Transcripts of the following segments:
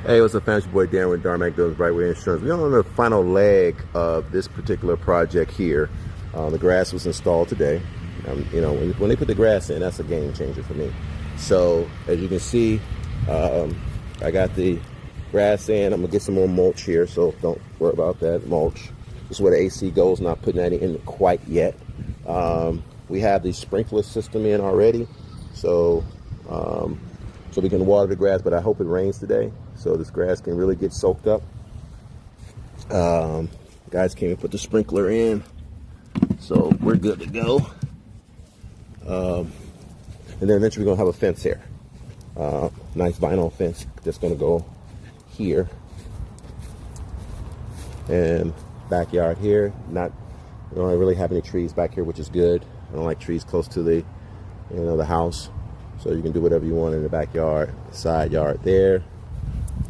Hey, what's up, fans? Your boy Darren with Darmac does Brightway Insurance. We're on the final leg of this particular project here. The grass was installed today. You know, when they put the grass in, that's a game changer for me. So, as you can see, I got the grass in. I'm gonna get some more mulch here, so don't worry about that mulch. This is where the AC goes. Not putting that in quite yet. We have the sprinkler system in already, so we can water the grass. But I hope it rains today, so this grass can really get soaked up. Guys came and put the sprinkler in, so we're good to go. And then eventually we're gonna have a fence here, nice vinyl fence that's gonna go here, and backyard here. We don't really have any trees back here, which is good. I don't like trees close to the the house, so you can do whatever you want in the backyard. Side yard there.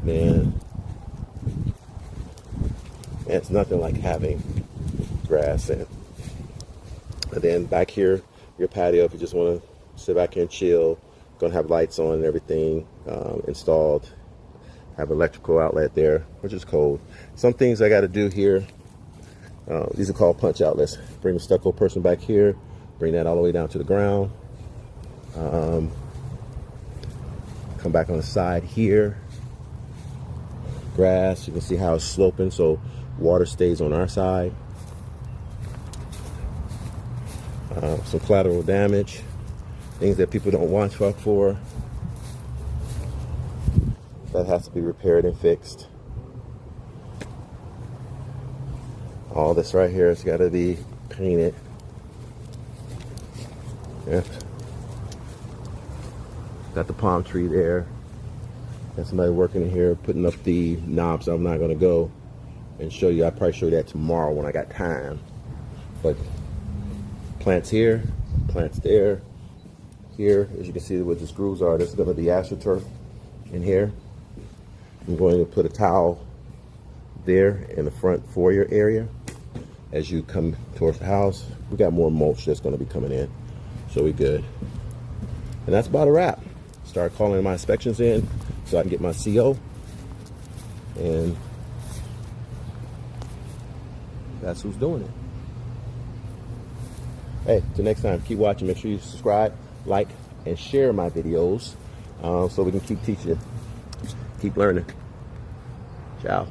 Man, it's nothing like having grass in. And then back here, your patio, if you just want to sit back here and chill, gonna have lights on and everything installed. Have electrical outlet there, which is cold. Some things I got to do here. These are called punch outlets. Bring the stucco person back here. Bring that all the way down to the ground. Come back on the side here. Grass, you can see how it's sloping, so water stays on our side. Some collateral damage, things that people don't watch out for. That has to be repaired and fixed. All this right here has got to be painted. Yeah. Got the palm tree there. Got somebody working in here putting up the knobs. I'm not gonna go and show you. I'll probably show you that tomorrow when I got time. But plants here, plants there. Here, as you can see where the screws are, this is gonna be AstroTurf in here. I'm going to put a towel there in the front foyer area. As you come towards the house, we got more mulch that's gonna be coming in. So we good. And that's about a wrap. Start calling my inspections in so I can get my CO. And that's who's doing it. Hey, till next time, keep watching. Make sure you subscribe, like, and share my videos so we can keep teaching, keep learning. Ciao.